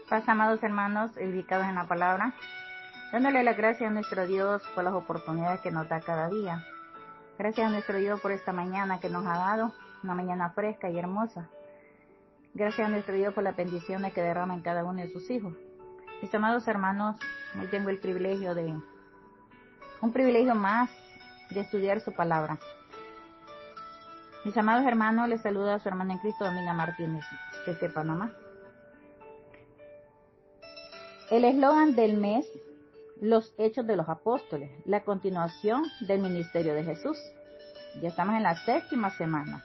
Paz, amados hermanos, edificados en la palabra, dándole la gracia a nuestro Dios por las oportunidades que nos da cada día. Gracias a nuestro Dios por esta mañana que nos ha dado, una mañana fresca y hermosa. Gracias a nuestro Dios por las bendiciones que derrama en cada uno de sus hijos. Mis amados hermanos, hoy tengo un privilegio más de estudiar su palabra. Mis amados hermanos, les saluda a su hermana en Cristo, Domina Martínez, desde Panamá. El eslogan del mes, los hechos de los apóstoles, la continuación del ministerio de Jesús. Ya estamos en la 7ª semana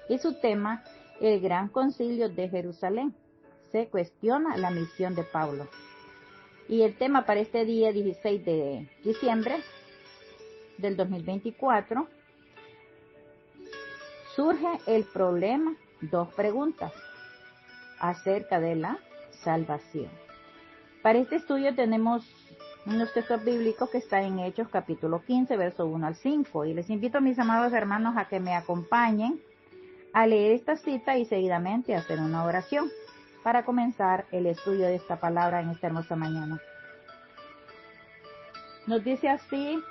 y su tema, el gran concilio de Jerusalén. Se cuestiona la misión de Pablo. Y el tema para este día 16 de diciembre del 2024, surge el problema, 2 preguntas acerca de la salvación. Para este estudio tenemos unos textos bíblicos que están en Hechos capítulo 15, verso 1 al 5. Y les invito a mis amados hermanos a que me acompañen a leer esta cita y seguidamente a hacer una oración para comenzar el estudio de esta palabra en esta hermosa mañana. Nos dice así,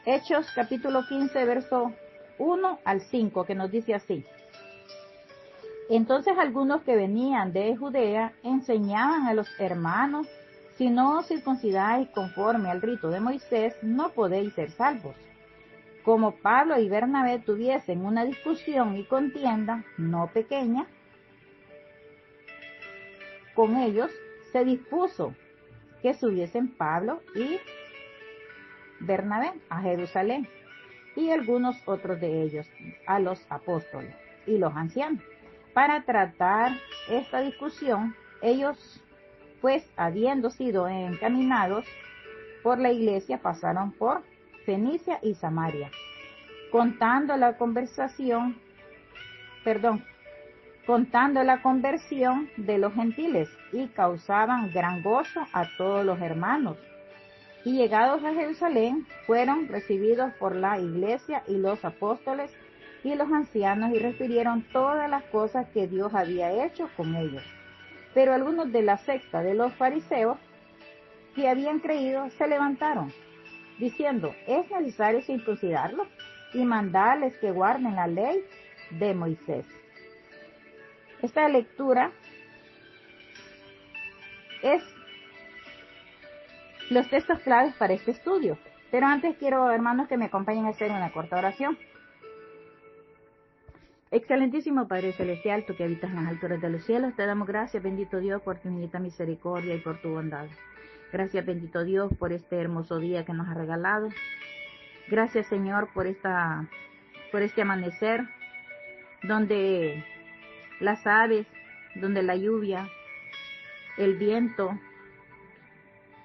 Hechos capítulo 15, verso 1 al 5, que nos dice así. Entonces algunos que venían de Judea enseñaban a los hermanos, si no os circuncidáis conforme al rito de Moisés, no podéis ser salvos. Como Pablo y Bernabé tuviesen una discusión y contienda no pequeña con ellos, se dispuso que subiesen Pablo y Bernabé a Jerusalén, y algunos otros de ellos a los apóstoles y los ancianos, para tratar esta discusión. Ellos, pues, habiendo sido encaminados por la iglesia, pasaron por Fenicia y Samaria, contando la conversión de los gentiles, y causaban gran gozo a todos los hermanos. Y llegados a Jerusalén, fueron recibidos por la iglesia y los apóstoles y los ancianos, y refirieron todas las cosas que Dios había hecho con ellos. Pero algunos de la secta de los fariseos que habían creído se levantaron, diciendo, es necesario circuncidarlos y mandarles que guarden la ley de Moisés. Esta lectura es los textos claves para este estudio. Pero antes quiero, hermanos, que me acompañen a hacer una corta oración. Excelentísimo Padre Celestial, tú que habitas en las alturas de los cielos, te damos gracias, bendito Dios, por tu infinita misericordia y por tu bondad. Gracias, bendito Dios, por este hermoso día que nos ha regalado. Gracias, Señor, por este amanecer, donde las aves, donde la lluvia, el viento,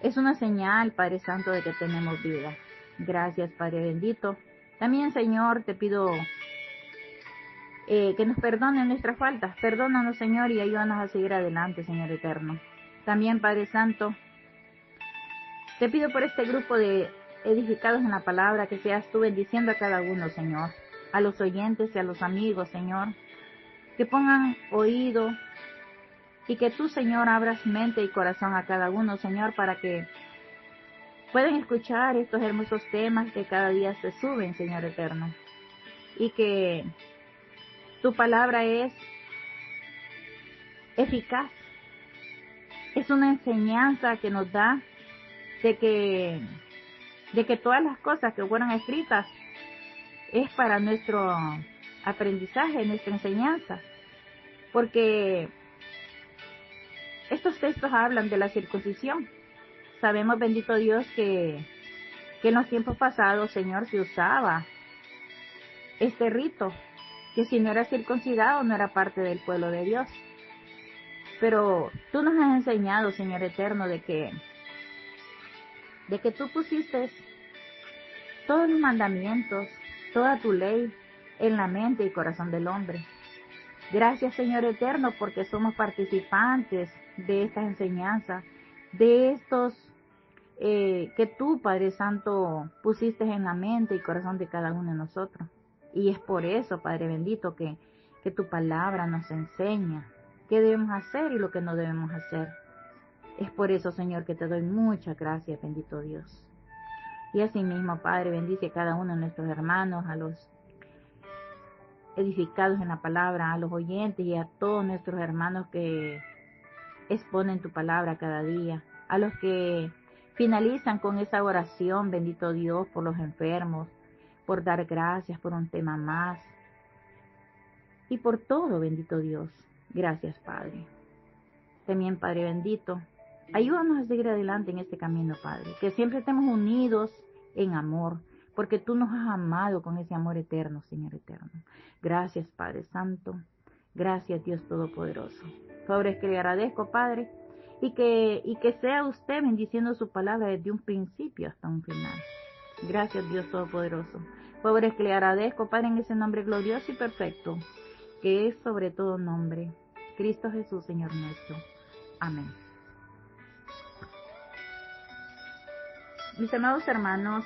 es una señal, Padre Santo, de que tenemos vida. Gracias, Padre bendito. También, Señor, te pido que nos perdonen nuestras faltas. Perdónanos, Señor, y ayúdanos a seguir adelante, Señor eterno. También, Padre Santo, te pido por este grupo de edificados en la palabra, que seas tú bendiciendo a cada uno, Señor. A los oyentes y a los amigos, Señor. Que pongan oído y que tú, Señor, abras mente y corazón a cada uno, Señor, para que puedan escuchar estos hermosos temas que cada día se suben, Señor eterno. Y que tu palabra es eficaz. Es una enseñanza que nos da de que todas las cosas que fueron escritas es para nuestro aprendizaje, nuestra enseñanza. Porque estos textos hablan de la circuncisión. Sabemos, bendito Dios, que en los tiempos pasados, Señor, se usaba este rito, que si no era circuncidado no era parte del pueblo de Dios. Pero tú nos has enseñado, Señor eterno, de que tú pusiste todos los mandamientos, toda tu ley en la mente y corazón del hombre. Gracias, Señor eterno, porque somos participantes de estas enseñanzas, de estos que tú, Padre Santo, pusiste en la mente y corazón de cada uno de nosotros. Y es por eso, Padre bendito, que tu palabra nos enseña qué debemos hacer y lo que no debemos hacer. Es por eso, Señor, que te doy muchas gracias, bendito Dios. Y asimismo, Padre, bendice a cada uno de nuestros hermanos, a los edificados en la palabra, a los oyentes y a todos nuestros hermanos que exponen tu palabra cada día, a los que finalizan con esa oración, bendito Dios, por los enfermos, por dar gracias por un tema más y por todo, bendito Dios. Gracias, Padre. También, Padre bendito, ayúdanos a seguir adelante en este camino, Padre, que siempre estemos unidos en amor, porque tú nos has amado con ese amor eterno, Señor eterno. Gracias, Padre Santo. Gracias, Dios Todopoderoso. Favor es que le agradezco, Padre, y que sea usted bendiciendo su palabra desde un principio hasta un final. Gracias, Dios Todopoderoso. Favor es que le agradezco, Padre, en ese nombre glorioso y perfecto, que es sobre todo nombre, Cristo Jesús, Señor nuestro. Amén. Mis amados hermanos,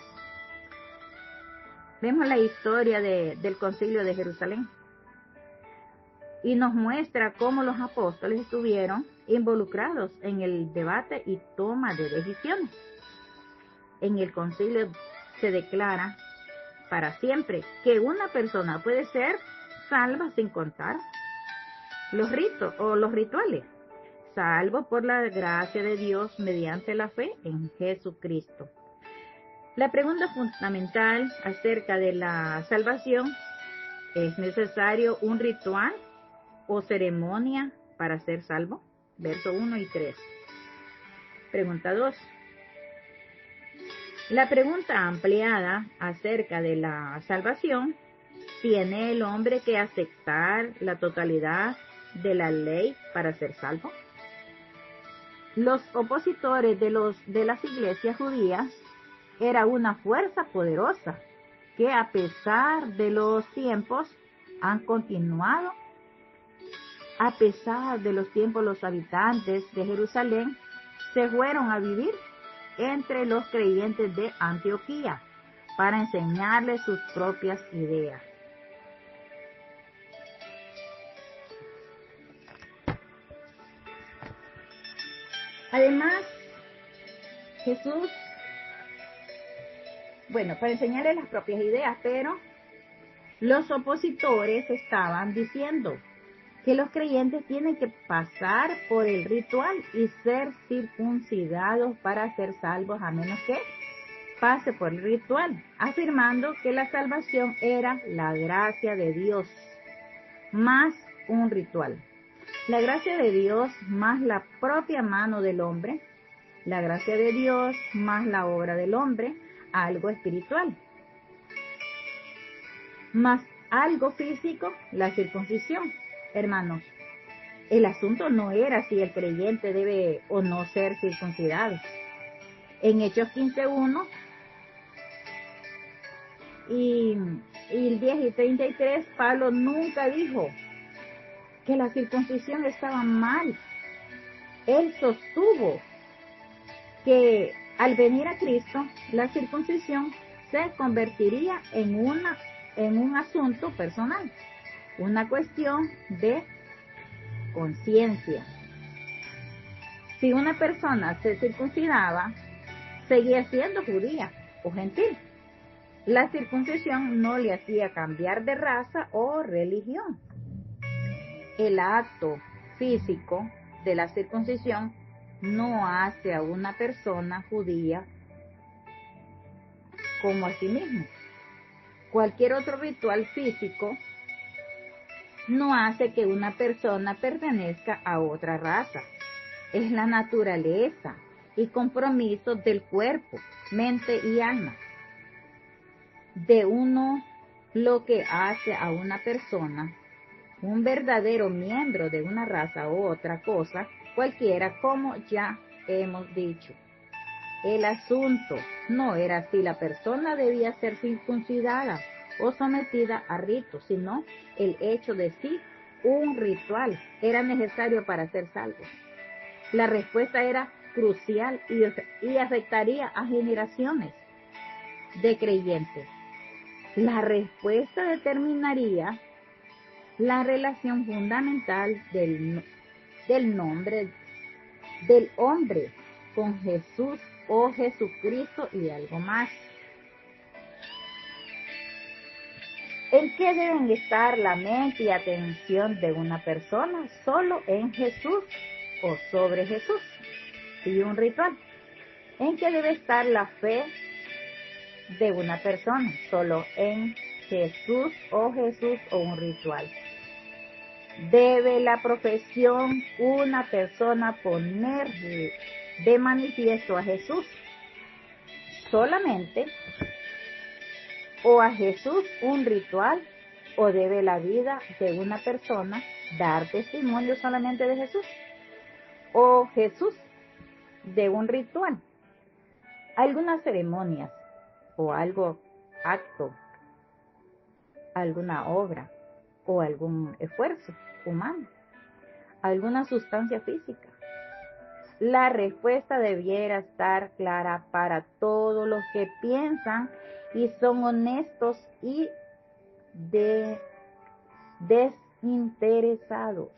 vemos la historia del Concilio de Jerusalén y nos muestra cómo los apóstoles estuvieron involucrados en el debate y toma de decisiones. En el concilio se declara para siempre que una persona puede ser salva sin contar los ritos o los rituales, salvo por la gracia de Dios mediante la fe en Jesucristo. La pregunta fundamental acerca de la salvación: ¿es necesario un ritual o ceremonia para ser salvo? Verso 1 y 3. Pregunta 2. La pregunta ampliada acerca de la salvación: ¿tiene el hombre que aceptar la totalidad de la ley para ser salvo? Los opositores de las iglesias judías era una fuerza poderosa que, a pesar de los tiempos, han continuado. A pesar de los tiempos, los habitantes de Jerusalén se fueron a vivir entre los creyentes de Antioquía para enseñarles sus propias ideas. Además, Jesús, para enseñarles las propias ideas, pero los opositores estaban diciendo que los creyentes tienen que pasar por el ritual y ser circuncidados para ser salvos, a menos que pase por el ritual, afirmando que la salvación era la gracia de Dios más un ritual. La gracia de Dios más la propia mano del hombre, la gracia de Dios más la obra del hombre, algo espiritual, más algo físico, la circuncisión. Hermanos, el asunto no era si el creyente debe o no ser circuncidado. En Hechos 15:1 y el 10 y 33, Pablo nunca dijo que la circuncisión estaba mal. Él sostuvo que al venir a Cristo, la circuncisión se convertiría en un asunto personal, una cuestión de conciencia. Si una persona se circuncidaba, seguía siendo judía o gentil. La circuncisión no le hacía cambiar de raza o religión. El acto físico de la circuncisión no hace a una persona judía como a sí mismo. Cualquier otro ritual físico no hace que una persona pertenezca a otra raza. Es la naturaleza y compromiso del cuerpo, mente y alma de uno lo que hace a una persona un verdadero miembro de una raza u otra cosa cualquiera, como ya hemos dicho. El asunto no era si la persona debía ser circuncidada o sometida a ritos, sino el hecho de si un ritual era necesario para ser salvo. La respuesta era crucial y afectaría a generaciones de creyentes. La respuesta determinaría la relación fundamental del nombre del hombre con Jesús o Jesucristo y algo más. ¿En qué deben estar la mente y atención de una persona? Solo en Jesús o sobre Jesús y un ritual. ¿En qué debe estar la fe de una persona? Solo en Jesús o un ritual. ¿Debe la profesión una persona poner de manifiesto a Jesús solamente o a Jesús un ritual, o debe la vida de una persona dar testimonio solamente de Jesús o Jesús de un ritual? Algunas ceremonias o acto, alguna obra o algún esfuerzo humano, alguna sustancia física. La respuesta debiera estar clara para todos los que piensan y son honestos y desinteresados.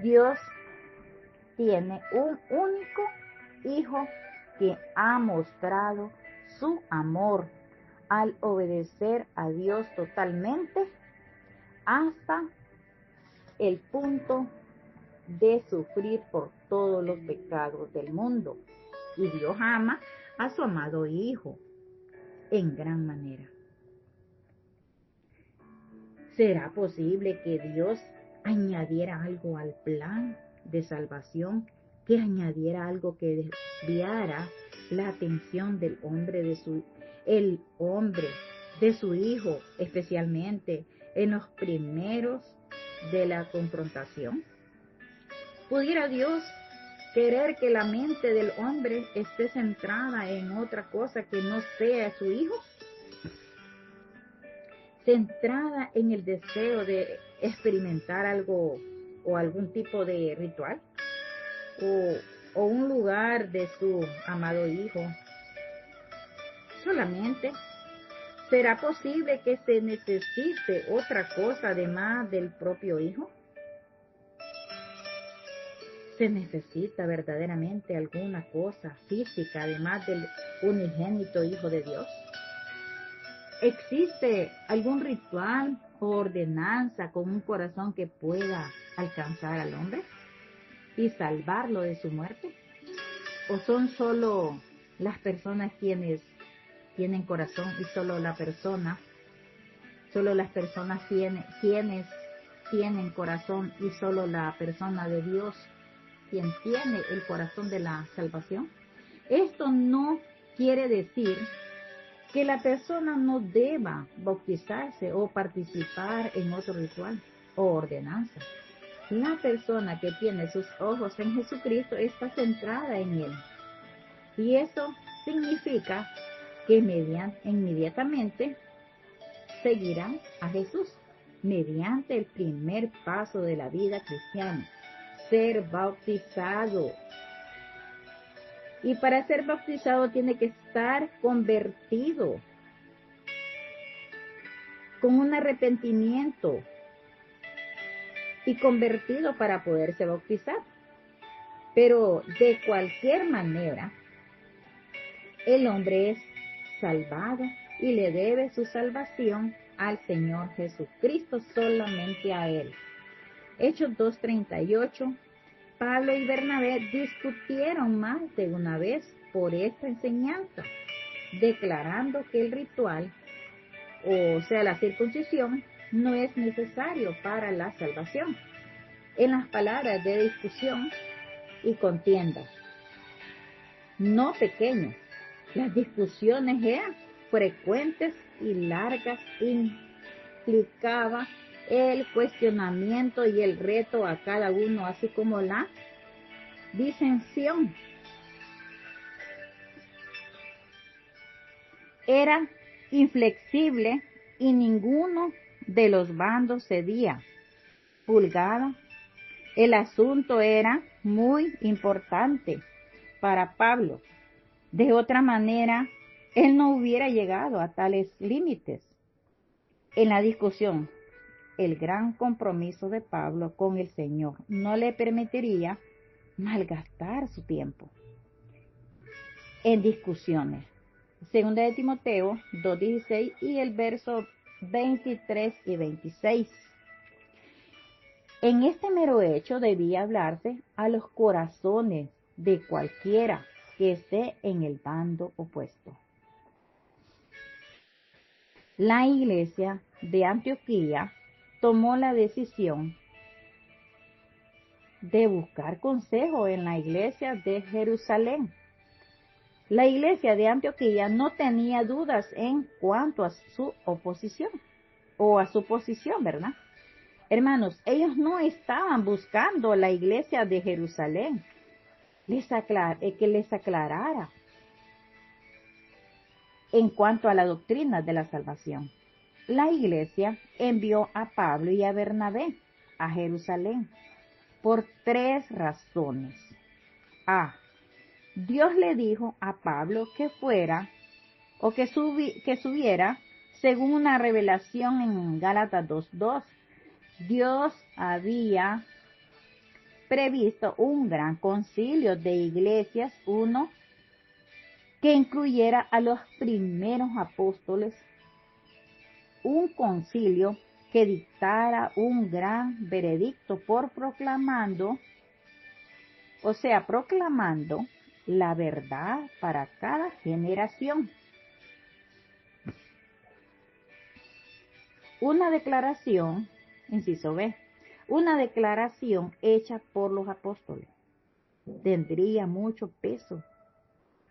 Dios tiene un único Hijo que ha mostrado su amor al obedecer a Dios totalmente hasta el punto de sufrir por todos los pecados del mundo. Y Dios ama a su amado Hijo en gran manera. ¿Será posible que Dios añadiera algo al plan de salvación, que añadiera algo que desviara la atención del hombre de su Hijo, especialmente en los primeros de la confrontación? ¿Pudiera Dios querer que la mente del hombre esté centrada en otra cosa que no sea su Hijo? ¿Centrada en el deseo de experimentar algo o algún tipo de ritual? ¿O un lugar de su amado Hijo? Solamente, ¿será posible que se necesite otra cosa además del propio Hijo? ¿Se necesita verdaderamente alguna cosa física además del unigénito Hijo de Dios? ¿Existe algún ritual o ordenanza con un corazón que pueda alcanzar al hombre y salvarlo de su muerte? ¿O son solo las personas quienes tienen corazón y solo las personas quienes tienen corazón y solo la persona de Dios quien tiene el corazón de la salvación? Esto no quiere decir que la persona no deba bautizarse o participar en otro ritual o ordenanza. La persona que tiene sus ojos en Jesucristo está centrada en Él. Y eso significa que inmediatamente seguirá a Jesús mediante el primer paso de la vida cristiana, ser bautizado. Y para ser bautizado tiene que estar convertido, con un arrepentimiento y convertido para poderse bautizar. Pero de cualquier manera, el hombre es salvado y le debe su salvación al Señor Jesucristo, solamente a Él. Hechos 2:38. Pablo y Bernabé discutieron más de una vez por esta enseñanza, declarando que el ritual, o sea, la circuncisión, no es necesario para la salvación. En las palabras de discusión y contienda, no pequeñas, las discusiones eran frecuentes y largas, implicaba el cuestionamiento y el reto a cada uno, así como la disensión. Era inflexible y ninguno de los bandos cedía pulgada. El asunto era muy importante para Pablo. De otra manera, él no hubiera llegado a tales límites. En la discusión el gran compromiso de Pablo con el Señor no le permitiría malgastar su tiempo en discusiones. Segunda de Timoteo 2:16 y el verso 23 y 26. En este mero hecho debía hablarse a los corazones de cualquiera que esté en el bando opuesto. La iglesia de Antioquía tomó la decisión de buscar consejo en la iglesia de Jerusalén. La iglesia de Antioquía no tenía dudas en cuanto a su oposición o a su posición, ¿verdad? Hermanos, ellos no estaban buscando la iglesia de Jerusalén que les aclarara en cuanto a la doctrina de la salvación. La iglesia envió a Pablo y a Bernabé a Jerusalén por 3 razones. A. Dios le dijo a Pablo que fuera o que subiera según una revelación en Gálatas 2:2. Dios había previsto un gran concilio de iglesias, uno que incluyera a los primeros apóstoles, un concilio que dictara un gran veredicto proclamando la verdad para cada generación. Una declaración, inciso B, una declaración hecha por los apóstoles tendría mucho peso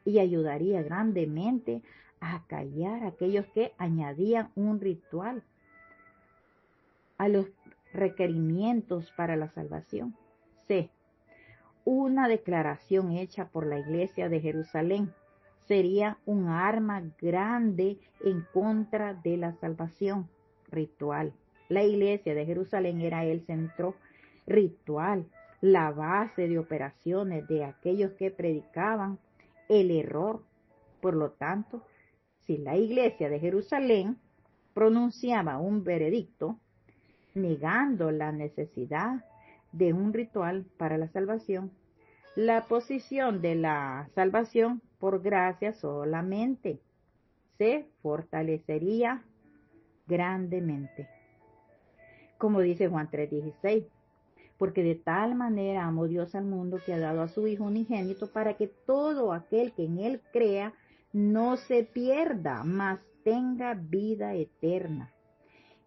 y ayudaría grandemente a callar a aquellos que añadían un ritual a los requerimientos para la salvación. C. Una declaración hecha por la iglesia de Jerusalén sería un arma grande en contra de la salvación ritual. La iglesia de Jerusalén era el centro ritual, la base de operaciones de aquellos que predicaban el error. Por lo tanto, si la iglesia de Jerusalén pronunciaba un veredicto negando la necesidad de un ritual para la salvación, la posición de la salvación por gracia solamente se fortalecería grandemente. Como dice Juan 3:16, porque de tal manera amó Dios al mundo que ha dado a su Hijo unigénito para que todo aquel que en él crea no se pierda, mas tenga vida eterna.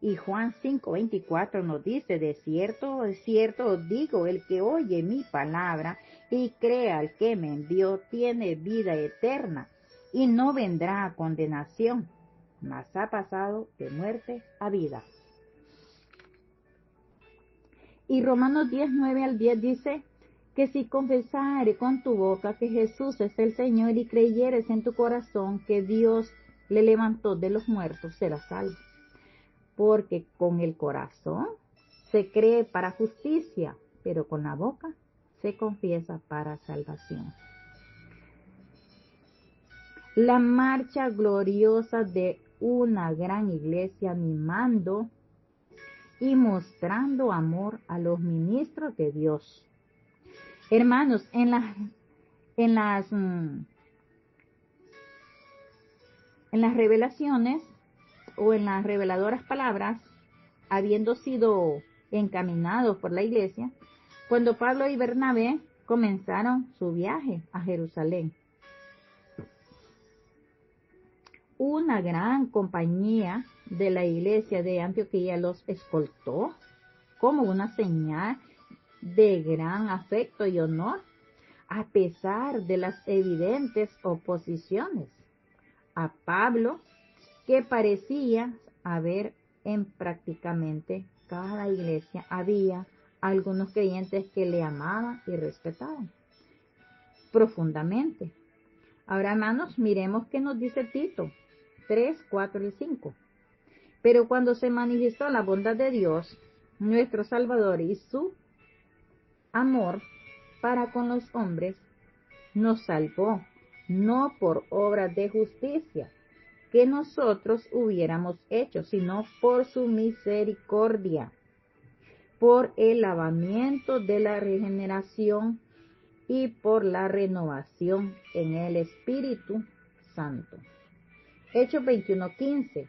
Y Juan 5:24 nos dice, de cierto os digo, el que oye mi palabra y crea al que me envió, tiene vida eterna y no vendrá a condenación, mas ha pasado de muerte a vida. Y Romanos 10:9-10 dice que si confesares con tu boca que Jesús es el Señor y creyeres en tu corazón que Dios le levantó de los muertos, serás salvo. Porque con el corazón se cree para justicia, pero con la boca se confiesa para salvación. La marcha gloriosa de una gran iglesia animando y mostrando amor a los ministros de Dios. Hermanos, en las revelaciones o en las reveladoras palabras, habiendo sido encaminados por la iglesia, cuando Pablo y Bernabé comenzaron su viaje a Jerusalén, una gran compañía de la iglesia de Antioquía los escoltó como una señal de gran afecto y honor, a pesar de las evidentes oposiciones a Pablo que parecía haber en prácticamente cada iglesia. Había algunos creyentes que le amaban y respetaban profundamente. Ahora, hermanos, miremos qué nos dice Tito 3, 4 y 5. Pero cuando se manifestó la bondad de Dios, nuestro Salvador, y su amor para con los hombres, nos salvó, no por obras de justicia que nosotros hubiéramos hecho, sino por su misericordia, por el lavamiento de la regeneración y por la renovación en el Espíritu Santo. Hechos 21:15.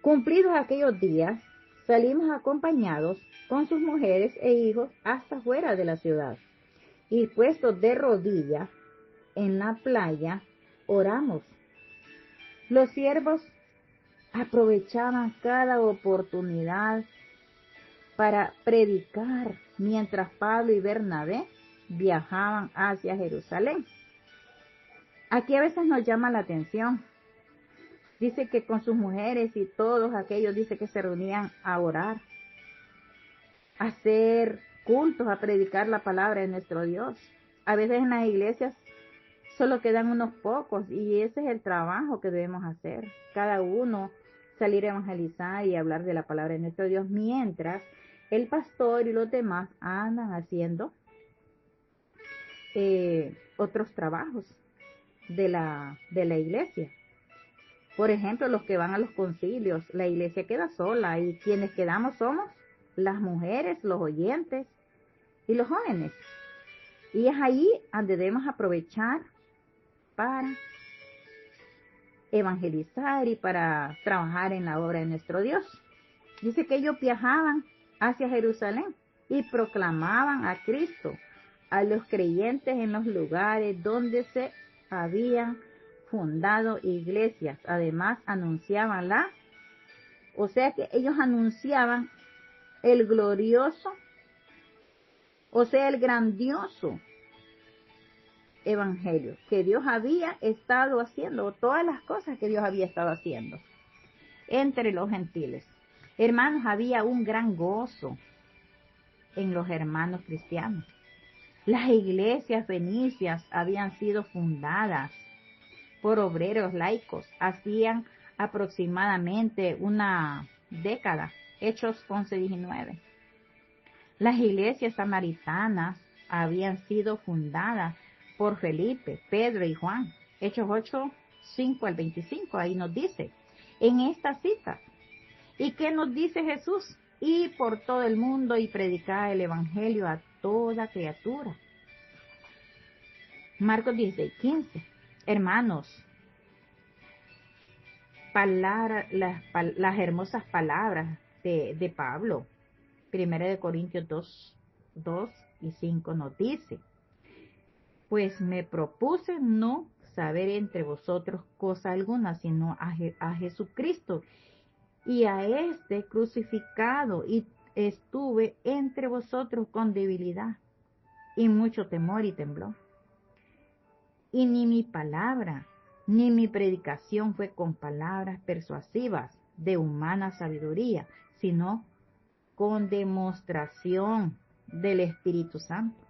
Cumplidos aquellos días, salimos acompañados con sus mujeres e hijos hasta fuera de la ciudad, y puestos de rodillas en la playa, oramos. Los siervos aprovechaban cada oportunidad para predicar, mientras Pablo y Bernabé viajaban hacia Jerusalén. Aquí a veces nos llama la atención. Dice que con sus mujeres y todos aquellos, dice que se reunían a orar, a hacer cultos, a predicar la palabra de nuestro Dios. A veces en las iglesias solo quedan unos pocos y ese es el trabajo que debemos hacer. Cada uno salir a evangelizar y hablar de la palabra de nuestro Dios, mientras el pastor y los demás andan haciendo otros trabajos de la iglesia. Por ejemplo, los que van a los concilios, la iglesia queda sola y quienes quedamos somos las mujeres, los oyentes y los jóvenes. Y es ahí donde debemos aprovechar para evangelizar y para trabajar en la obra de nuestro Dios. Dice que ellos viajaban hacia Jerusalén y proclamaban a Cristo a los creyentes en los lugares donde se habían fundado iglesias. Además anunciaban o sea que ellos anunciaban el glorioso, o sea el grandioso evangelio que Dios había estado haciendo, todas las cosas que Dios había estado haciendo entre los gentiles. Hermanos, había un gran gozo en los hermanos cristianos. Las iglesias fenicias habían sido fundadas por obreros laicos, hacían aproximadamente una década, Hechos 11:19. Las iglesias samaritanas habían sido fundadas por Felipe, Pedro y Juan, Hechos 8:5-25, ahí nos dice, en esta cita. ¿Y qué nos dice Jesús? Y por todo el mundo y predicar el evangelio a toda criatura. Marcos 16:15. Hermanos, las hermosas palabras de Pablo, 1 Corintios 2:2-5 nos dice, pues me propuse no saber entre vosotros cosa alguna, sino a Jesucristo y a este crucificado, y estuve entre vosotros con debilidad y mucho temor y temblor. Y ni mi palabra, ni mi predicación fue con palabras persuasivas de humana sabiduría, sino con demostración del Espíritu Santo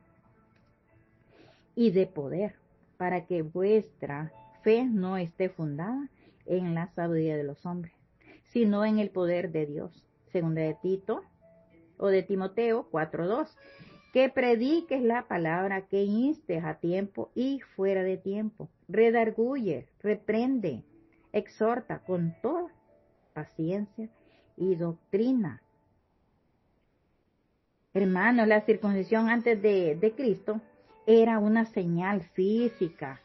y de poder, para que vuestra fe no esté fundada en la sabiduría de los hombres, sino en el poder de Dios. Segunda de Timoteo 4:2. Que prediques la palabra, que instes a tiempo y fuera de tiempo. Redarguye, reprende, exhorta con toda paciencia y doctrina. Hermanos, la circuncisión antes de Cristo era una señal física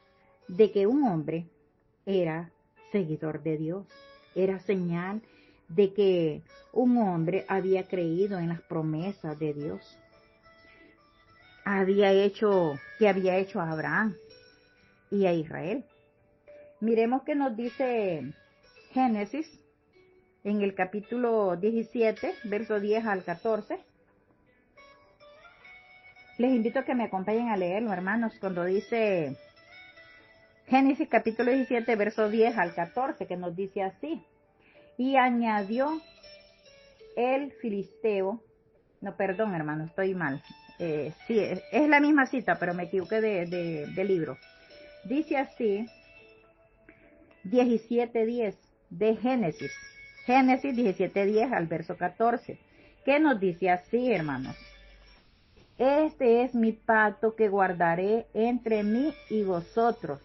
de que un hombre era seguidor de Dios. Era señal de que un hombre había creído en las promesas de Dios. Que había hecho a Abraham y a Israel. Miremos que nos dice Génesis en el capítulo 17, verso 10 al 14. Les invito a que me acompañen a leerlo, hermanos, cuando dice Génesis capítulo 17, verso 10 al 14, que nos dice así. Y añadió el filisteo, no, perdón, hermano, estoy mal. Sí, es la misma cita, pero me equivoqué de libro. Dice así, 17:10 de Génesis. Génesis 17:10 al verso 14. ¿Qué nos dice así, hermanos? Este es mi pacto que guardaré entre mí y vosotros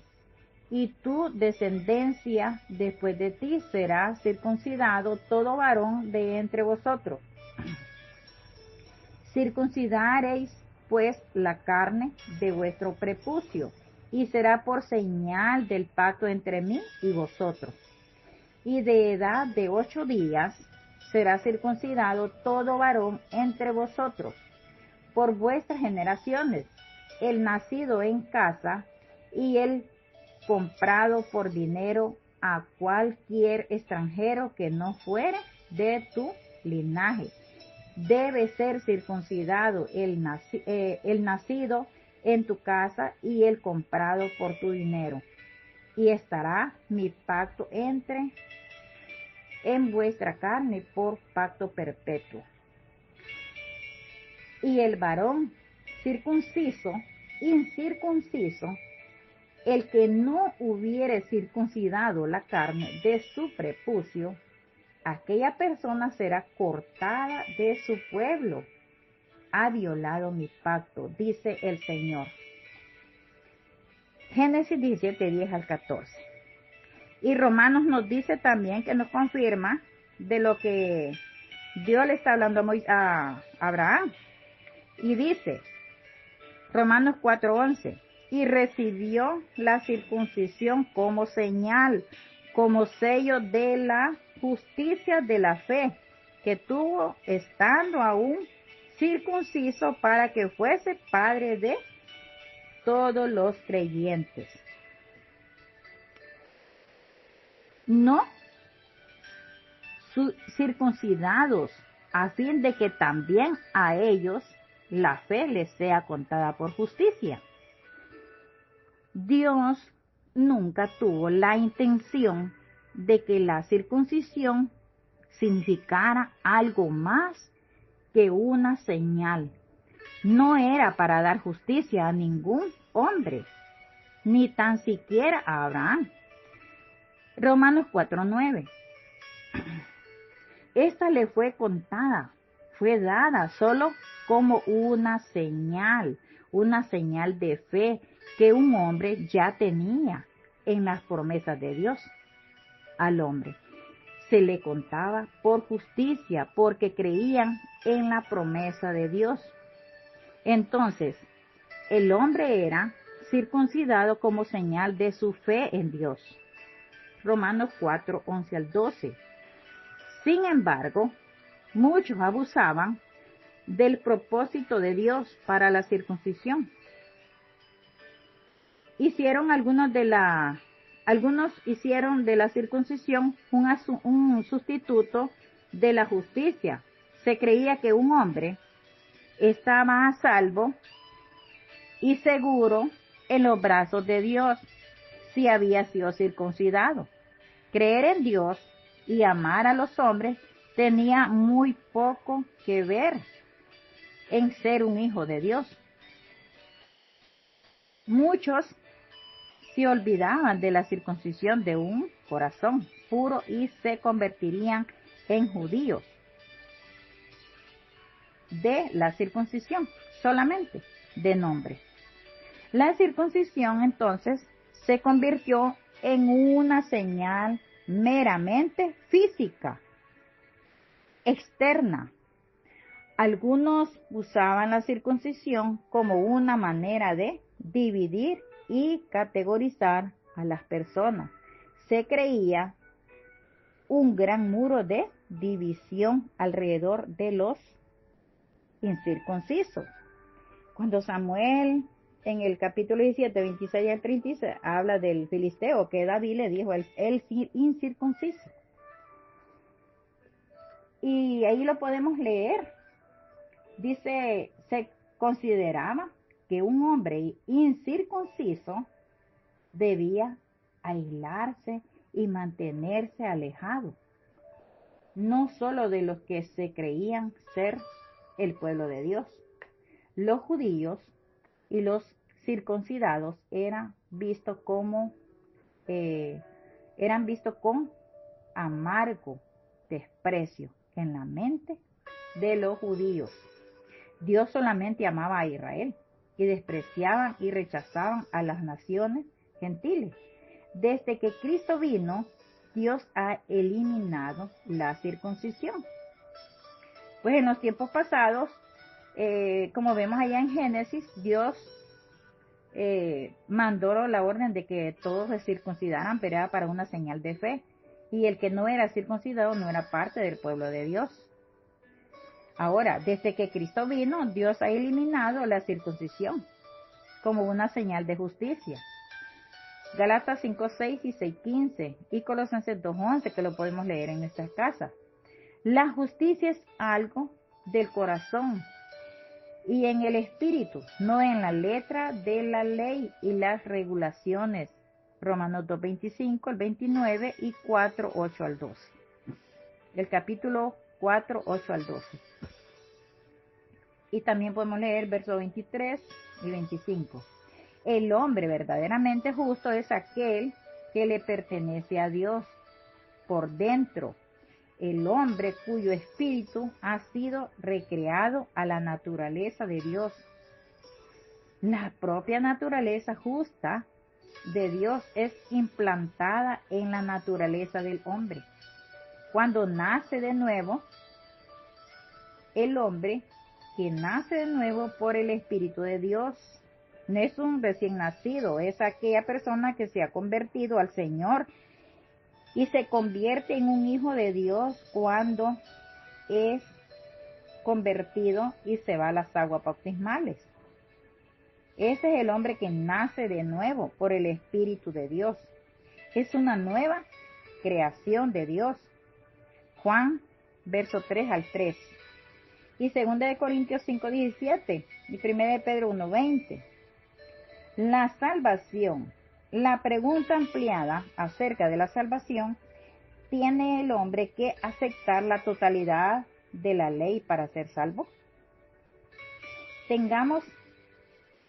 y tu descendencia después de ti será circuncidado todo varón de entre vosotros. Circuncidaréis pues la carne de vuestro prepucio, y será por señal del pacto entre mí y vosotros. Y de edad de 8 días será circuncidado todo varón entre vosotros, por vuestras generaciones, el nacido en casa y el comprado por dinero a cualquier extranjero que no fuere de tu linaje. Debe ser circuncidado el nacido en tu casa y el comprado por tu dinero. Y estará mi pacto en vuestra carne por pacto perpetuo. Y el varón incircunciso, el que no hubiere circuncidado la carne de su prepucio, aquella persona será cortada de su pueblo. Ha violado mi pacto, dice el Señor. Génesis 17, 10 al 14. Y Romanos nos dice también, que nos confirma de lo que Dios le está hablando a Abraham. Y dice, Romanos 4:11, y recibió la circuncisión como señal, como sello de la justicia de la fe, que tuvo estando aún circunciso, para que fuese padre de todos los creyentes. No circuncidados, a fin de que también a ellos la fe les sea contada por justicia. Dios nunca tuvo la intención de que la circuncisión significara algo más que una señal. No era para dar justicia a ningún hombre, ni tan siquiera a Abraham. Romanos 4:9. Esta le fue contada, fue dada solo como una señal de fe que un hombre ya tenía en las promesas de Dios. Al hombre se le contaba por justicia, porque creían en la promesa de Dios. Entonces, el hombre era circuncidado como señal de su fe en Dios. Romanos 4:11 al 12. Sin embargo, muchos abusaban del propósito de Dios para la circuncisión. Algunos hicieron de la circuncisión un sustituto de la justicia. Se creía que un hombre estaba a salvo y seguro en los brazos de Dios si había sido circuncidado. Creer en Dios y amar a los hombres tenía muy poco que ver en ser un hijo de Dios. Muchos se olvidaban de la circuncisión de un corazón puro y se convertirían en judíos de la circuncisión, solamente de nombre. La circuncisión entonces se convirtió en una señal meramente física, externa. Algunos usaban la circuncisión como una manera de dividir y categorizar a las personas. Se creía un gran muro de división alrededor de los incircuncisos. Cuando Samuel, en el capítulo 17, 26 al 36, habla del filisteo que David le dijo, el incircunciso. Y ahí lo podemos leer. Dice, se consideraba que un hombre incircunciso debía aislarse y mantenerse alejado, no solo de los que se creían ser el pueblo de Dios. Los judíos y los circuncidados eran vistos con amargo desprecio en la mente de los judíos. Dios solamente amaba a Israel y despreciaban y rechazaban a las naciones gentiles. desde que Cristo vino, Dios ha eliminado la circuncisión. Pues en los tiempos pasados, como vemos allá en Génesis, Dios mandó la orden de que todos se circuncidaran, pero era para una señal de fe. Y el que no era circuncidado no era parte del pueblo de Dios. Ahora, desde que Cristo vino, Dios ha eliminado la circuncisión como una señal de justicia. Gálatas 5:6 y 6:15 y Colosenses 2:11, que lo podemos leer en nuestras casas. La justicia es algo del corazón y en el espíritu, no en la letra de la ley y las regulaciones. Romanos 2:25 al 29 y 4:8 al 12. El capítulo 4:8 al 12. Y también podemos leer versos 23 y 25. El hombre verdaderamente justo es aquel que le pertenece a Dios por dentro. El hombre cuyo espíritu ha sido recreado a la naturaleza de Dios. La propia naturaleza justa de Dios es implantada en la naturaleza del hombre. Cuando nace de nuevo, el hombre que nace de nuevo por el Espíritu de Dios, no es un recién nacido, es aquella persona que se ha convertido al Señor y se convierte en un hijo de Dios cuando es convertido y se va a las aguas bautismales. Ese es el hombre que nace de nuevo por el Espíritu de Dios. Es una nueva creación de Dios. Juan, verso 3 al 3. Y 2 de Corintios 5:17 y 1 de Pedro 1:20. La salvación. La pregunta ampliada acerca de la salvación, ¿tiene el hombre que aceptar la totalidad de la ley para ser salvo? Tengamos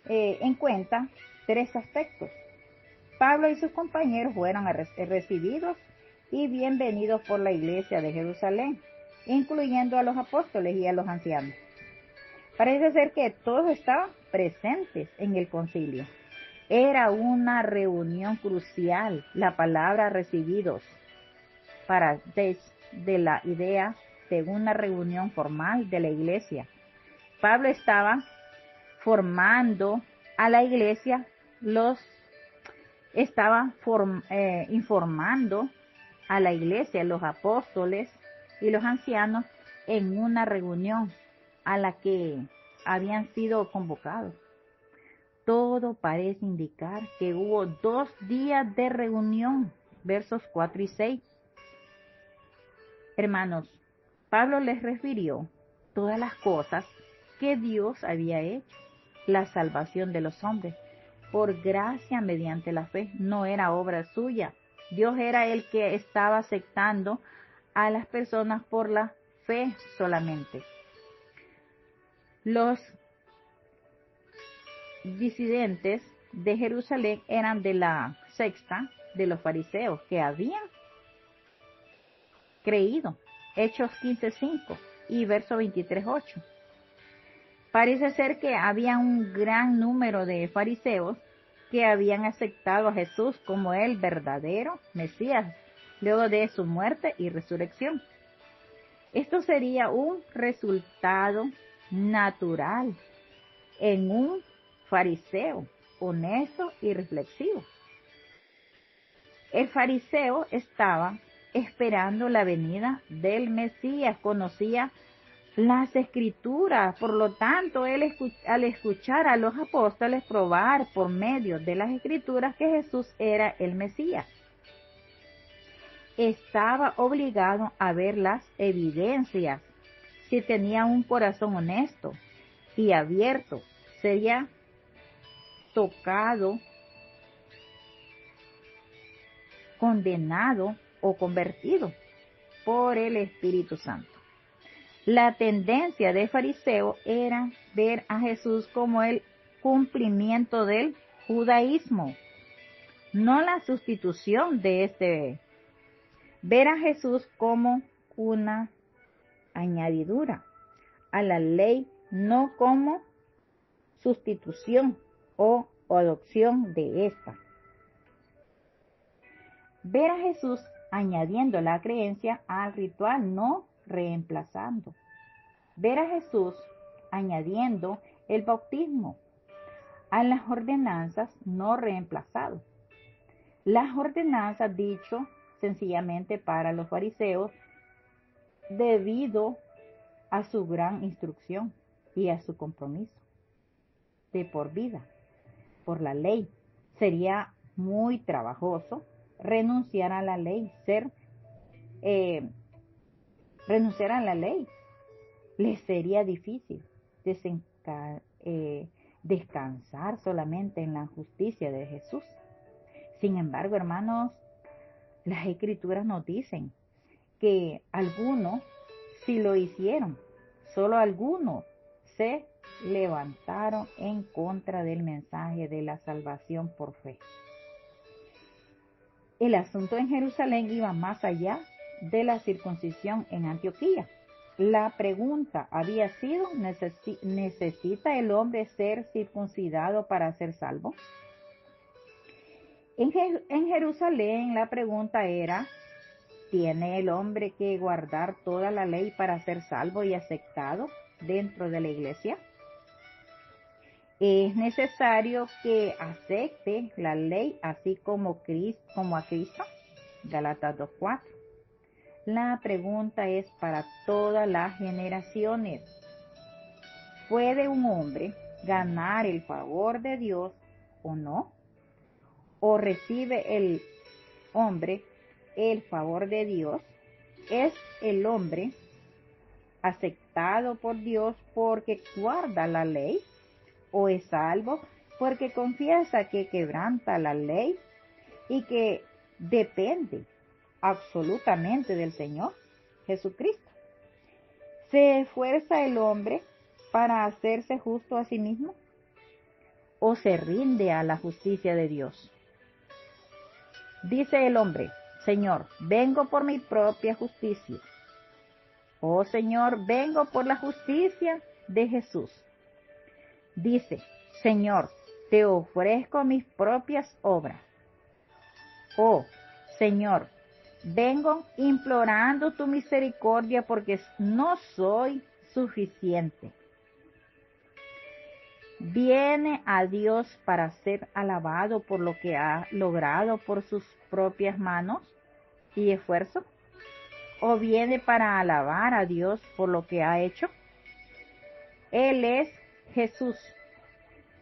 en cuenta tres aspectos. Pablo y sus compañeros fueron recibidos y bienvenidos por la iglesia de Jerusalén, incluyendo a los apóstoles y a los ancianos. Parece ser que todos estaban presentes en el concilio. Era una reunión crucial, la palabra recibidos, para de la idea de una reunión formal de la iglesia. Pablo estaba formando a la iglesia, informando a la iglesia, los apóstoles y los ancianos en una reunión a la que habían sido convocados. Todo parece indicar que hubo 2 días de reunión, versos 4 y 6. Hermanos, Pablo les refirió todas las cosas que Dios había hecho. La salvación de los hombres, por gracia mediante la fe, no era obra suya. Dios era el que estaba aceptando a las personas por la fe solamente. Los disidentes de Jerusalén eran de la secta de los fariseos que habían creído. Hechos 15:5 y verso 23:8. Parece ser que había un gran número de fariseos que habían aceptado a Jesús como el verdadero Mesías luego de su muerte y resurrección. Esto sería un resultado natural en un fariseo honesto y reflexivo. El fariseo estaba esperando la venida del Mesías, conocía las escrituras, por lo tanto, él al escuchar a los apóstoles probar por medio de las escrituras que Jesús era el Mesías, estaba obligado a ver las evidencias. Si tenía un corazón honesto y abierto, sería tocado, condenado o convertido por el Espíritu Santo. La tendencia de fariseo era ver a Jesús como el cumplimiento del judaísmo, no la sustitución de este. Ver a Jesús como una añadidura a la ley, no como sustitución o adopción de esta. Ver a Jesús añadiendo la creencia al ritual, no reemplazando. Ver a Jesús añadiendo el bautismo a las ordenanzas, no reemplazado. Las ordenanzas, dicho sencillamente para los fariseos, debido a su gran instrucción y a su compromiso de por vida por la ley. Sería muy trabajoso renunciar a la ley, renunciar a la ley. Les sería difícil descansar solamente en la justicia de Jesús. Sin embargo, hermanos, las escrituras nos dicen que algunos sí lo hicieron, solo algunos se levantaron en contra del mensaje de la salvación por fe. El asunto en Jerusalén iba más allá de la circuncisión en Antioquía. La pregunta había sido, ¿necesita el hombre ser circuncidado para ser salvo? En Jerusalén la pregunta era, ¿tiene el hombre que guardar toda la ley para ser salvo y aceptado dentro de la iglesia? Es necesario que acepte la ley así como a Cristo. Gálatas 2:4. La pregunta es para todas las generaciones. ¿Puede un hombre ganar el favor de Dios o no? ¿O recibe el hombre el favor de Dios? ¿Es el hombre aceptado por Dios porque guarda la ley? ¿O es salvo porque confiesa que quebranta la ley y que depende absolutamente del Señor Jesucristo? ¿Se esfuerza el hombre para hacerse justo a sí mismo? ¿O se rinde a la justicia de Dios? Dice el hombre, Señor, vengo por mi propia justicia. Oh Señor, vengo por la justicia de Jesús. Dice, Señor, te ofrezco mis propias obras. Oh, Señor, vengo implorando tu misericordia porque no soy suficiente. ¿Viene a Dios para ser alabado por lo que ha logrado por sus propias manos y esfuerzo? ¿O viene para alabar a Dios por lo que ha hecho? Él es Jesús.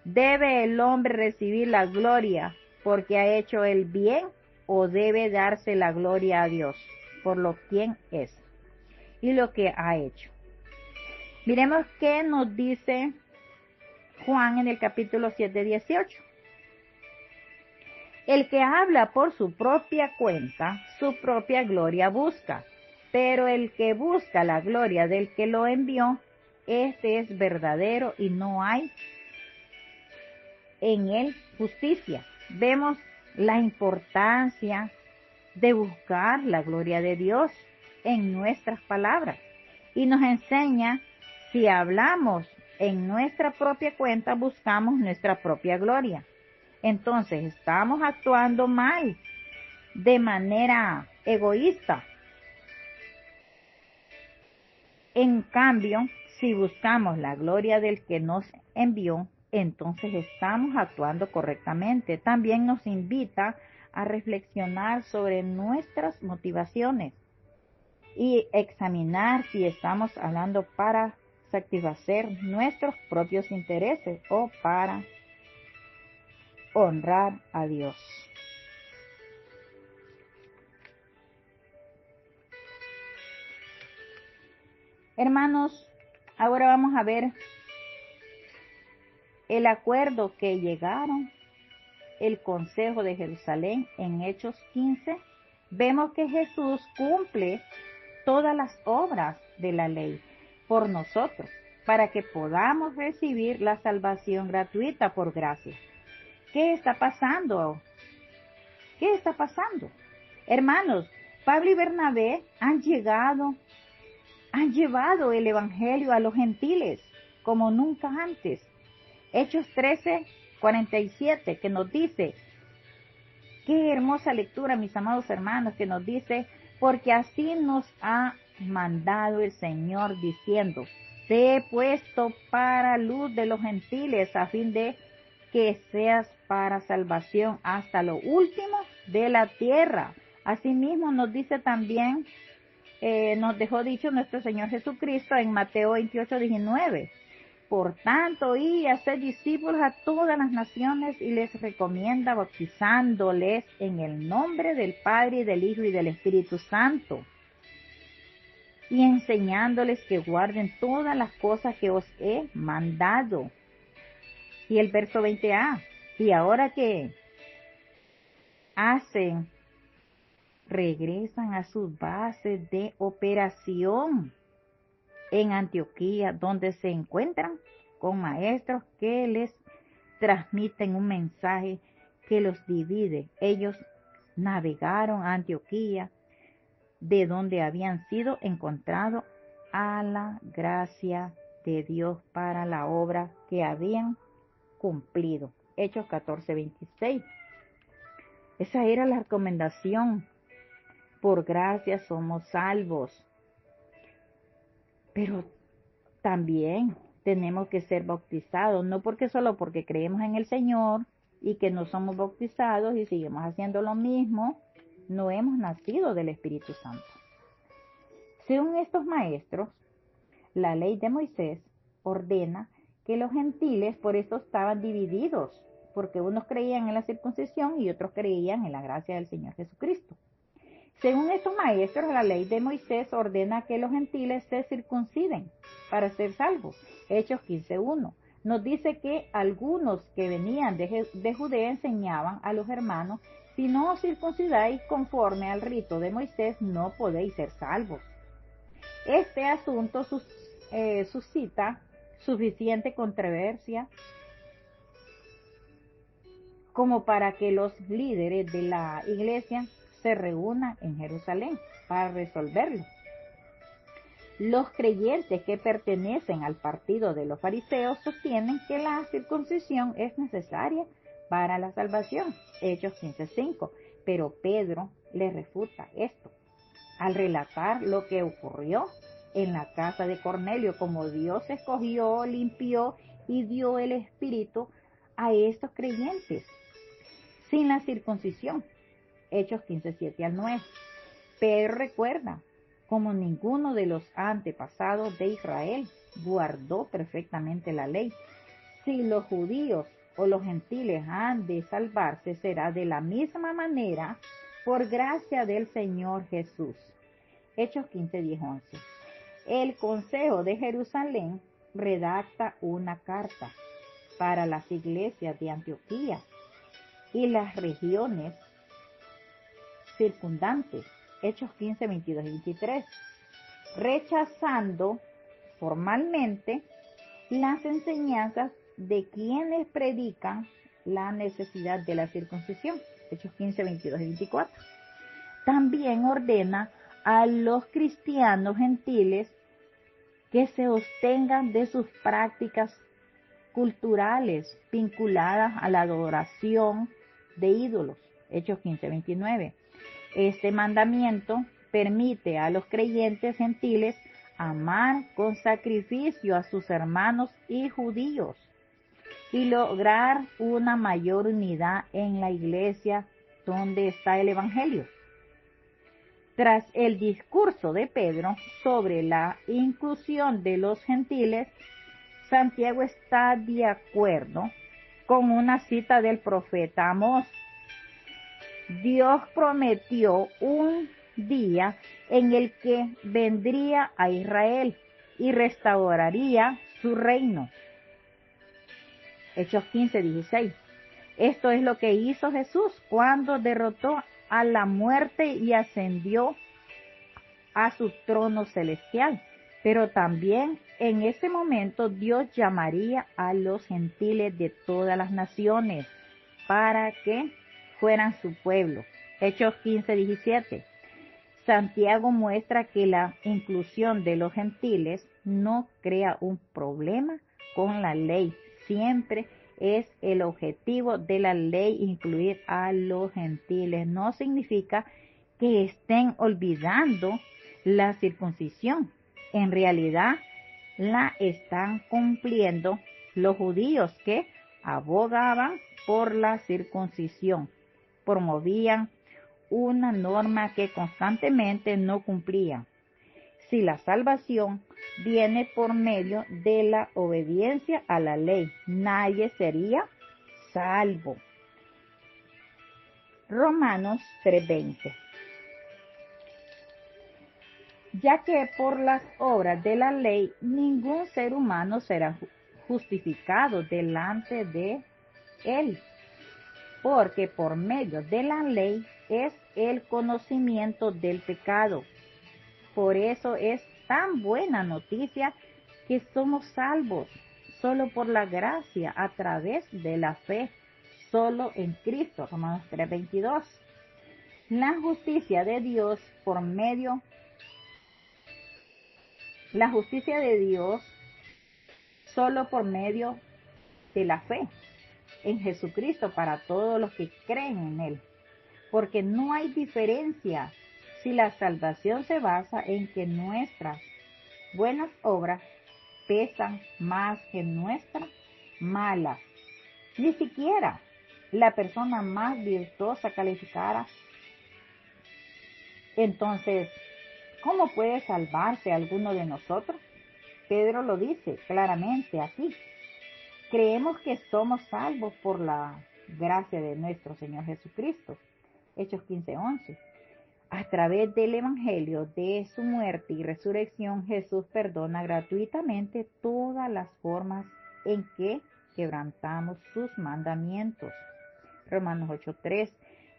¿Debe el hombre recibir la gloria porque ha hecho el bien o debe darse la gloria a Dios por lo quien es y lo que ha hecho? Miremos qué nos dice Juan en el capítulo 7:18. El que habla por su propia cuenta, su propia gloria busca, pero el que busca la gloria del que lo envió, este es verdadero y no hay en él justicia. Vemos la importancia de buscar la gloria de Dios en nuestras palabras y nos enseña, si hablamos en nuestra propia cuenta, buscamos nuestra propia gloria. Entonces estamos actuando mal, de manera egoísta. En cambio, si buscamos la gloria del que nos envió, entonces estamos actuando correctamente. También nos invita a reflexionar sobre nuestras motivaciones y examinar si estamos hablando para satisfacer nuestros propios intereses o para honrar a Dios. Hermanos, ahora vamos a ver el acuerdo que llegaron el Consejo de Jerusalén en Hechos 15. Vemos que Jesús cumple todas las obras de la ley por nosotros, para que podamos recibir la salvación gratuita por gracia. ¿Qué está pasando? ¿Qué está pasando? Hermanos, Pablo y Bernabé han llevado el evangelio a los gentiles como nunca antes. Hechos 13:47, que nos dice, Qué hermosa lectura, mis amados hermanos, que nos dice, porque así nos ha mandado el Señor diciendo, te he puesto para luz de los gentiles a fin de que seas para salvación hasta lo último de la tierra. Asimismo nos dice también, nos dejó dicho nuestro Señor Jesucristo en Mateo 28:19. Por tanto, id y haced discípulos a todas las naciones y les recomienda bautizándoles en el nombre del Padre y del Hijo y del Espíritu Santo y enseñándoles que guarden todas las cosas que os he mandado. Y el verso 20a, y ahora que hacen, regresan a sus bases de operación en Antioquía, donde se encuentran con maestros que les transmiten un mensaje que los divide. Ellos navegaron a Antioquía, de donde habían sido encontrados a la gracia de Dios para la obra que habían cumplido. Hechos 14:26. Esa era la recomendación. Por gracia somos salvos. Pero también tenemos que ser bautizados, no porque solo porque creemos en el Señor y que no somos bautizados y seguimos haciendo lo mismo, no hemos nacido del Espíritu Santo. Según estos maestros, la ley de Moisés ordena que los gentiles por eso estaban divididos, porque unos creían en la circuncisión y otros creían en la gracia del Señor Jesucristo. Según estos maestros, la ley de Moisés ordena que los gentiles se circunciden para ser salvos. Hechos 15:1. Nos dice que algunos que venían de Judea enseñaban a los hermanos, si no os circuncidáis conforme al rito de Moisés, no podéis ser salvos. Este asunto suscita suficiente controversia como para que los líderes de la iglesia se reúnan en Jerusalén para resolverlo. Los creyentes que pertenecen al partido de los fariseos sostienen que la circuncisión es necesaria para la salvación. Hechos 15:5. Pero Pedro le refuta esto al relatar lo que ocurrió en la casa de Cornelio, como Dios escogió, limpió y dio el Espíritu a estos creyentes sin la circuncisión. Hechos 15:7-9. Pedro recuerda como ninguno de los antepasados de Israel guardó perfectamente la ley. Si los judíos o los gentiles han de salvarse, será de la misma manera por gracia del Señor Jesús. Hechos 15:10-11. El Consejo de Jerusalén redacta una carta para las iglesias de Antioquía y las regiones circundantes. Hechos 15:22-23. Rechazando formalmente las enseñanzas de quienes predican la necesidad de la circuncisión. Hechos 15:22-24. También ordena a los cristianos gentiles que se abstengan de sus prácticas culturales vinculadas a la adoración de ídolos. Hechos 15:29. Este mandamiento permite a los creyentes gentiles amar con sacrificio a sus hermanos y judíos y lograr una mayor unidad en la iglesia donde está el Evangelio. Tras el discurso de Pedro sobre la inclusión de los gentiles, Santiago está de acuerdo con una cita del profeta Amós. Dios prometió un día en el que vendría a Israel y restauraría su reino. Hechos 15:16. Esto es lo que hizo Jesús cuando derrotó a la muerte y ascendió a su trono celestial. Pero también en ese momento Dios llamaría a los gentiles de todas las naciones para que fueran su pueblo. Hechos 15:17. Santiago muestra que la inclusión de los gentiles no crea un problema con la ley, siempre es el objetivo de la ley incluir a los gentiles. No significa que estén olvidando la circuncisión. En realidad la están cumpliendo los judíos que abogaban por la circuncisión. Promovían una norma que constantemente no cumplían. Si la salvación viene por medio de la obediencia a la ley, nadie sería salvo. Romanos 3:20. Ya que por las obras de la ley ningún ser humano será justificado delante de él, porque por medio de la ley es el conocimiento del pecado. Por eso es tan buena noticia que somos salvos solo por la gracia a través de la fe, solo en Cristo. Romanos 3:22. La justicia de Dios solo por medio de la fe en Jesucristo para todos los que creen en Él. Porque no hay diferencia si la salvación se basa en que nuestras buenas obras pesan más que nuestras malas. Ni siquiera la persona más virtuosa calificara. Entonces, ¿cómo puede salvarse alguno de nosotros? Pedro lo dice claramente aquí. Creemos que somos salvos por la gracia de nuestro Señor Jesucristo. Hechos 15:11. A través del Evangelio de su muerte y resurrección, Jesús perdona gratuitamente todas las formas en que quebrantamos sus mandamientos. Romanos 8:3.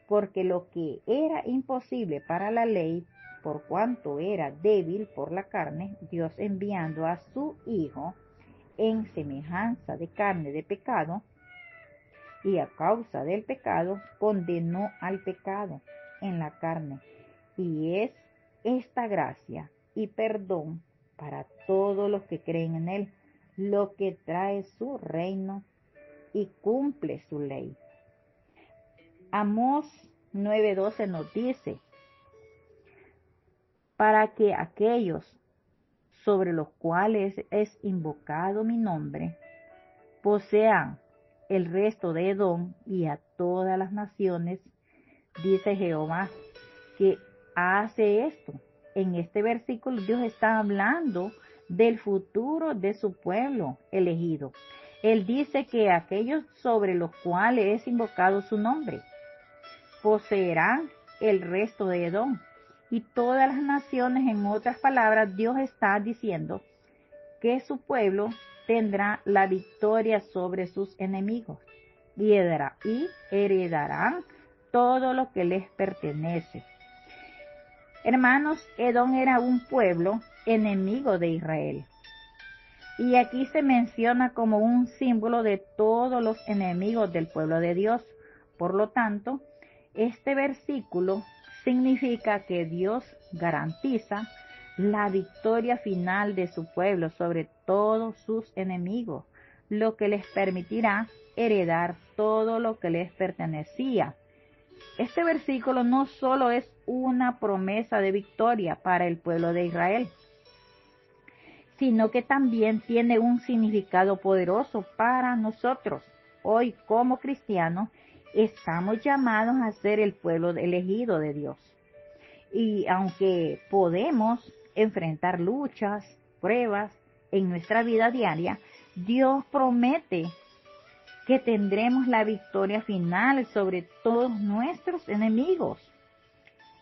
Porque lo que era imposible para la ley, por cuanto era débil por la carne, Dios enviando a su Hijo en semejanza de carne de pecado, y a causa del pecado, condenó al pecado en la carne. Y es esta gracia y perdón para todos los que creen en Él, lo que trae su reino y cumple su ley. Amós 9:12 nos dice, para que aquellos sobre los cuales es invocado mi nombre posean el resto de Edom y a todas las naciones, dice Jehová, que hace esto. En este versículo Dios está hablando del futuro de su pueblo elegido. Él dice que aquellos sobre los cuales es invocado su nombre poseerán el resto de Edom y todas las naciones. En otras palabras, Dios está diciendo que su pueblo tendrá la victoria sobre sus enemigos y heredarán todo lo que les pertenece. Hermanos, Edom era un pueblo enemigo de Israel. Y aquí se menciona como un símbolo de todos los enemigos del pueblo de Dios. Por lo tanto, este versículo significa que Dios garantiza la victoria final de su pueblo sobre todos sus enemigos, lo que les permitirá heredar todo lo que les pertenecía. Este versículo no solo es una promesa de victoria para el pueblo de Israel, sino que también tiene un significado poderoso para nosotros. Hoy, como cristianos, estamos llamados a ser el pueblo elegido de Dios. Y aunque podemos enfrentar luchas, pruebas en nuestra vida diaria, Dios promete que tendremos la victoria final sobre todos nuestros enemigos.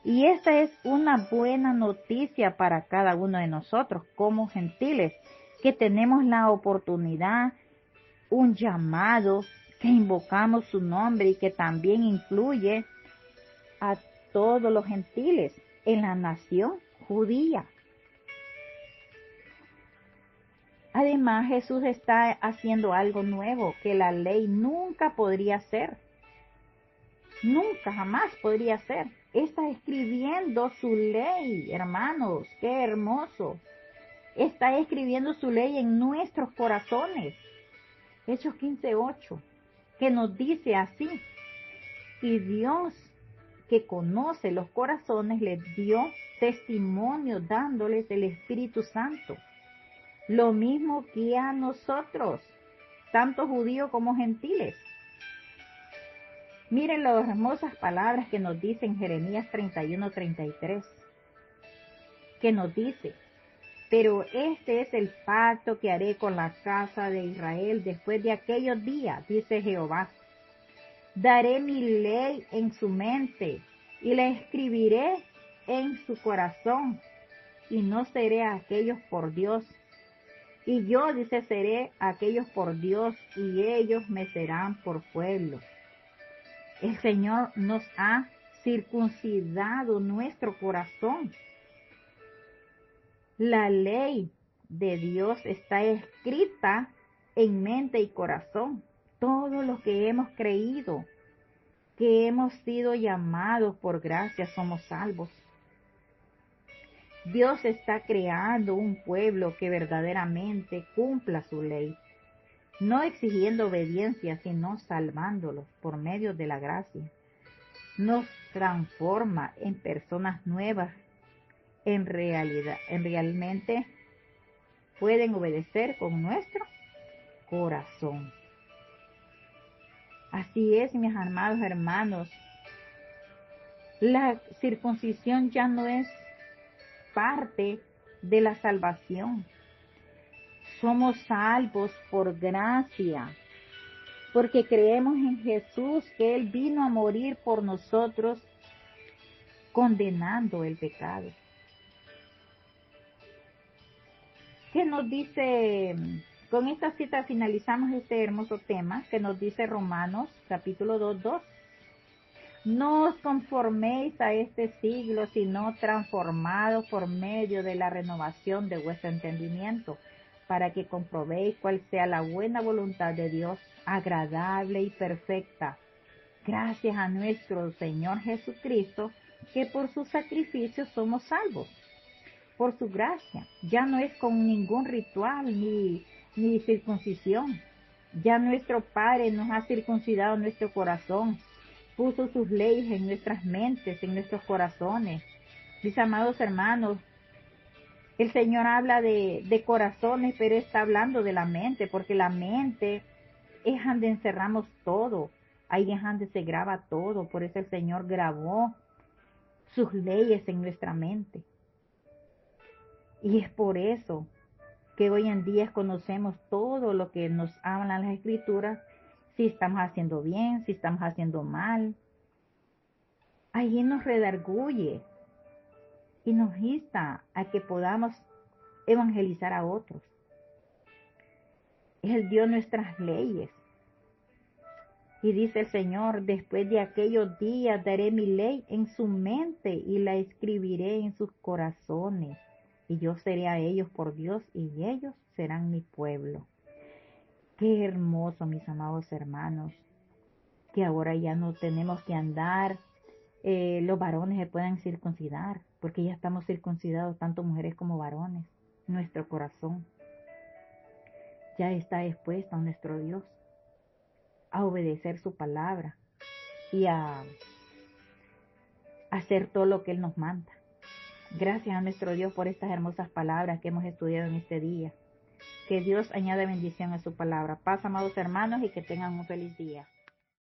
Y esta es una buena noticia para cada uno de nosotros como gentiles, que tenemos la oportunidad, un llamado, que invocamos su nombre y que también incluye a todos los gentiles en la nación judía. Además, Jesús está haciendo algo nuevo que la ley nunca podría hacer. Nunca, jamás podría hacer. Está escribiendo su ley, hermanos, qué hermoso. Está escribiendo su ley en nuestros corazones. Hechos 15:8, que nos dice así: y Dios, que conoce los corazones, les dio testimonio dándoles el Espíritu Santo, lo mismo que a nosotros, tanto judíos como gentiles. Miren las hermosas palabras que nos dice en Jeremías 31:33, que nos dice: pero este es el pacto que haré con la casa de Israel después de aquellos días, dice Jehová. Daré mi ley en su mente y la escribiré en su corazón, y no seré a aquellos por Dios. Y yo, dice, seré a aquellos por Dios, y ellos me serán por pueblo. El Señor nos ha circuncidado nuestro corazón. La ley de Dios está escrita en mente y corazón. Todo lo que hemos creído, que hemos sido llamados por gracia, somos salvos. Dios está creando un pueblo que verdaderamente cumpla su ley, no exigiendo obediencia, sino salvándolos por medio de la gracia. Nos transforma en personas nuevas, realmente pueden obedecer con nuestro corazón. Así es, mis amados hermanos, la circuncisión ya no es parte de la salvación. Somos salvos por gracia, porque creemos en Jesús, que Él vino a morir por nosotros, condenando el pecado. ¿Qué nos dice? Con esta cita finalizamos este hermoso tema que nos dice Romanos capítulo 2:2. No os conforméis a este siglo, sino transformados por medio de la renovación de vuestro entendimiento, para que comprobéis cuál sea la buena voluntad de Dios, agradable y perfecta. Gracias a nuestro Señor Jesucristo, que por su sacrificio somos salvos. Por su gracia, ya no es con ningún ritual ni circuncisión. Ya nuestro Padre nos ha circuncidado nuestro corazón, puso sus leyes en nuestras mentes, en nuestros corazones. Mis amados hermanos, el Señor habla de corazones, pero está hablando de la mente, porque la mente es donde encerramos todo, ahí es donde se graba todo. Por eso el Señor grabó sus leyes en nuestra mente. Y es por eso que hoy en día conocemos todo lo que nos hablan las Escrituras, si estamos haciendo bien, si estamos haciendo mal. Allí nos redarguye y nos insta a que podamos evangelizar a otros. Él dio nuestras leyes. Y dice el Señor: después de aquellos días daré mi ley en su mente y la escribiré en sus corazones. Y yo seré a ellos por Dios, y ellos serán mi pueblo. Qué hermoso, mis amados hermanos, que ahora ya no tenemos que andar, los varones se puedan circuncidar, porque ya estamos circuncidados, tanto mujeres como varones. Nuestro corazón ya está expuesto a nuestro Dios, a obedecer su palabra y a hacer todo lo que Él nos manda. Gracias a nuestro Dios por estas hermosas palabras que hemos estudiado en este día. Que Dios añade bendición a su palabra. Paz, amados hermanos, y que tengan un feliz día.